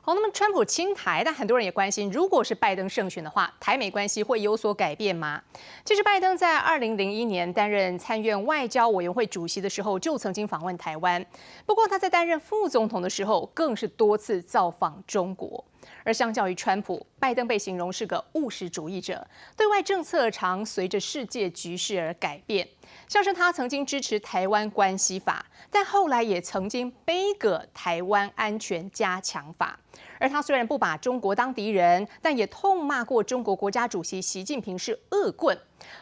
好，那么川普亲台，但很多人也关心，如果是拜登胜选的话，台美关系会有所改变吗？其实，拜登在2001年担任参院外交委员会主席的时候，就曾经访问台湾。不过，他在担任副总统的时候，更是多次造访中国。而相较于川普，拜登被形容是个务实主义者，对外政策常随着世界局势而改变。像是他曾经支持台湾关系法，但后来也曾经杯葛台湾安全加强法。而他虽然不把中国当敌人，但也痛骂过中国国家主席习近平是恶棍。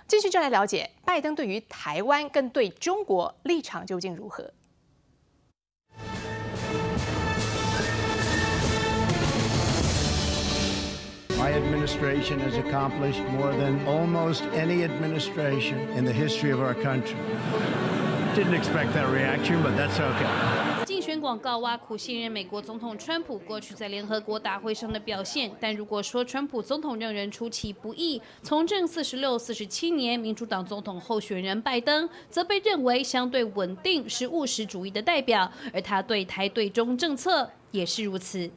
继续就来了解拜登对于台湾跟对中国立场究竟如何。My administration has accomplished more than almost any administration in the history of our country. Didn't expect that reaction, but that's okay. 竞选广告挖苦现任美国总统川普过去在联合国大会上的表现，但如果说川普总统让人出其不意，从政46、47年，民主党总统候选人拜登则被认为相对稳定，是务实主义的代表，而他对台对中政策也是如此。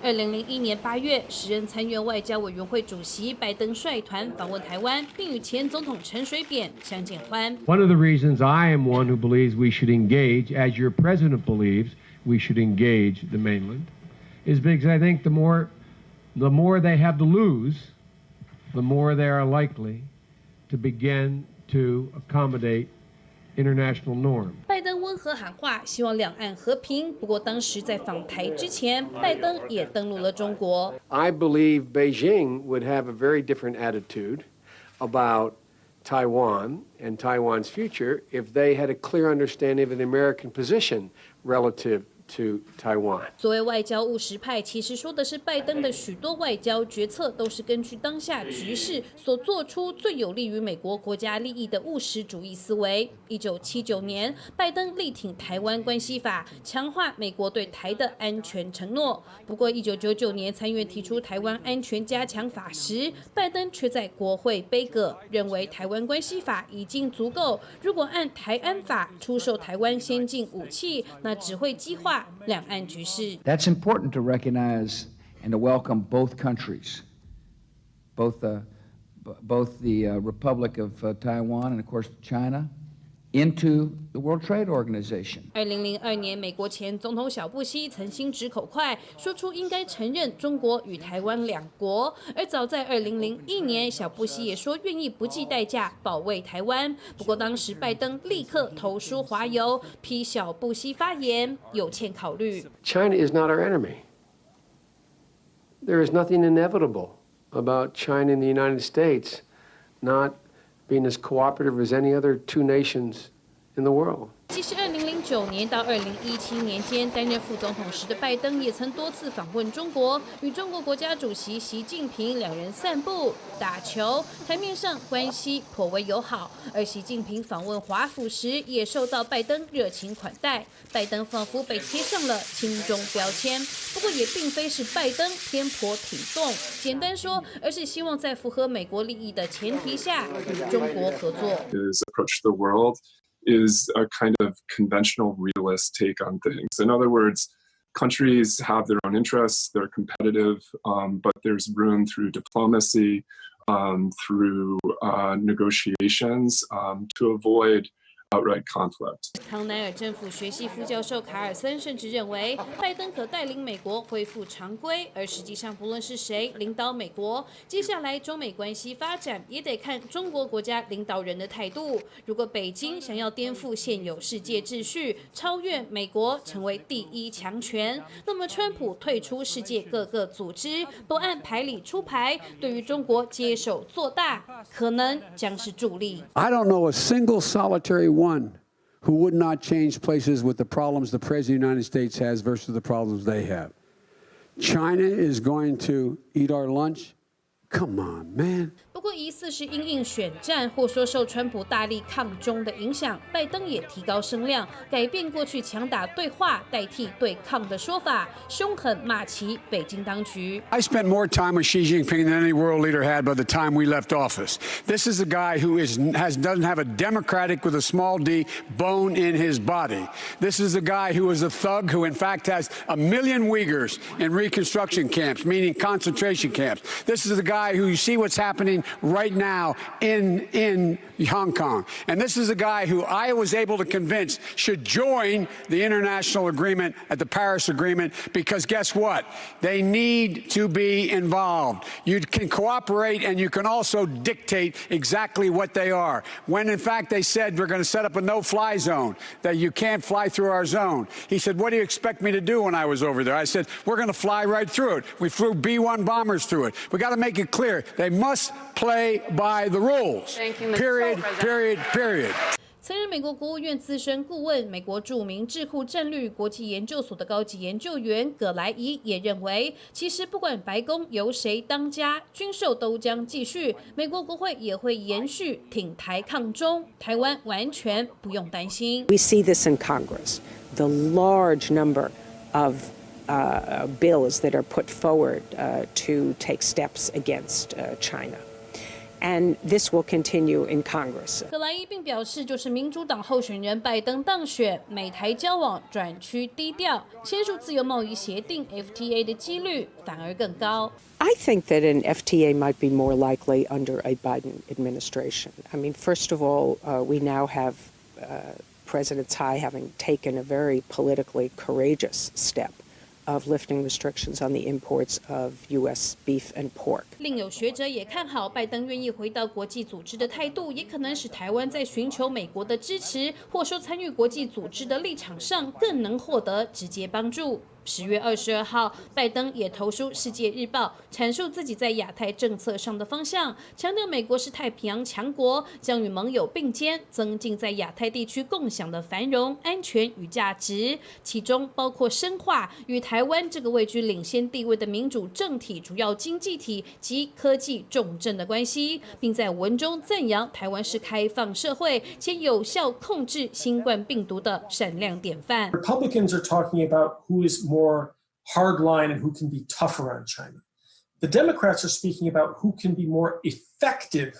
2001年8月，时任参院外交委员会主席拜登率团访问台湾，并与前总统陈水扁相见欢。One of the reasons I am one who believes we should engage, as your president believes we should engage the mainland, is because I think the more they have to lose, the more they are likely to begin to accommodate international norm. 拜登温和喊话，希望两岸和平。不过当时在访台之前，拜登也登陆了中国。I believe Beijing would have a very different attitude about Taiwan and Taiwan's future if they had a clear understanding of the American position relative to Taiwan. 所谓外交务实派，其实说的是拜登的许多外交决策都是根据当下局势所做出最有利于美国国家利益的务实主义思维。1979年，拜登力挺台湾关系法，强化美国对台的安全承诺。不过，1999年参院提出台湾安全加强法时，拜登却在国会杯葛，认为台湾关系法已经足够，如果按台安法出售台湾先进武器，那只会激化两岸局势。 That's important to recognize and to welcome both countries, both the Republic of Taiwan and of course China, into the World Trade Organization. 2002年，美国前总统小布希曾心直口快，说出应该承认中国与台湾两国。而早在2001年，小布希也说愿意不计代价保卫台湾。不过当时拜登立刻投书华邮，批小布希发言有欠考虑。China is not our enemy. There is nothing inevitable about China and the United States not being as cooperative as any other two nations in the world. 即使2009年到2017年间担任副总统时的拜登，也曾多次访问中国，与中国国家主席习近平两人散步、打球，台面上关系颇为友好。而习近平访问华府时，也受到拜登热情款待，拜登仿佛被贴上了亲中标签。不过也并非是拜登偏颇挺动，简单说，而是希望在符合美国利益的前提下与中国合作。His approach to the world is a kind of conventional realist take on things. In other words, countries have their own interests, they're competitive, but there's room through diplomacy, through negotiations to avoid outright conflict. 康奈尔政府学系副教授卡尔森甚至认为，拜登可带领美国恢复常规，而实际上不论是谁领导美国，接下来中美关系发展也得看中国国家领导人的态度。如果北京想要颠覆现有世界秩序，超越美国成为第一强权，那么川普退出世界各个组织，不按牌理出牌，对于中国接手做大，可能将是助力。I don't know a single solitary one who would not change places with the problems the President of the United States has versus the problems they have. China is going to eat our lunch? Come on, man. 不过疑似是因应选战，或说受川普大力抗中的影响，拜登也提高声量，改变过去强打对话代替对抗的说法，凶狠骂起北京当局。I spent more time with Xi Jinping than any world leader had by the time we left office. This is a guy who doesn't have a democratic with a small d bone in his body. This is a guy who is a thug who in fact has 1 million Uyghurs in reconstruction camps, meaning concentration camps. This is a guy who you see what's happening right now in Hong Kong. And this is a guy who I was able to convince should join the international agreement at the Paris Agreement because guess what? They need to be involved. You can cooperate and you can also dictate exactly what they are. When in fact they said we're going to set up a no-fly zone, that you can't fly through our zone. He said, what do you expect me to do when I was over there? I said, we're going to fly right through it. We flew B-1 bombers through it. We got to make it clear. They must play by the rules. Thank you, Mr. Period, period, period. 曾任美国国务院资深顾问、美国著名智库战略与国际研究所的高级研究员葛莱伊也认为，其实不管白宫由谁当家，军售都将继续，美国国会也会延续挺台抗中，台湾完全不用担心。We see this in Congress, the large number of bills that are put forward to take steps against China. And this will continue in Congress. 葛莱伊并表示，就是民主党候选人拜登当选，美台交往转趋低调，签署自由贸易协定 FTA 的几率反而更高。I think that an FTA might be more likely under a Biden administration. I mean, first of all, we now have President Tsai having taken a very politically courageous step of lifting restrictions on the imports of U.S. beef and pork. 另有学者也看好，拜登愿意回到国际组织的态度，也可能使台湾在寻求美国的支持，或说参与国际组织的立场上，更能获得直接帮助。10月22号，拜登也投书《世界日报》，阐述自己在亚太政策上的方向，强调美国是太平洋强国，将与盟友并肩，增进在亚太地区共享的繁荣、安全与价值，其中包括深化与台湾这个位居领先地位的民主政体、主要经济体及科技重镇的关系，并在文中赞扬台湾是开放社会且有效控制新冠病毒的闪亮典范。Republicans are talking about who is more hardline and who can be tougher on China. The Democrats are speaking about who can be more effective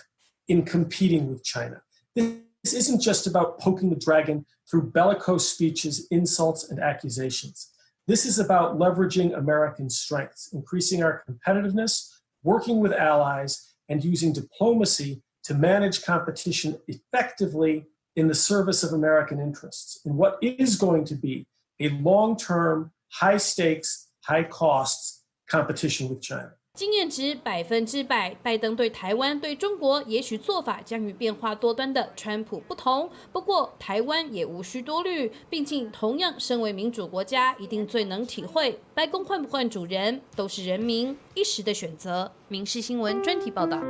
in competing with China. This isn't just about poking the dragon through bellicose speeches, insults, and accusations. This is about leveraging American strengths, increasing our competitiveness, working with allies, and using diplomacy to manage competition effectively in the service of American interests in what is going to be a long-term, high-stakes, high-costs competition with China. 经验值100%，拜登对台湾、对中国也许做法将与变化多端的川普不同。不过，台湾也无需多虑，毕竟同样身为民主国家，一定最能体会白宫换不换主人，都是人民一时的选择。民视新闻专题报道。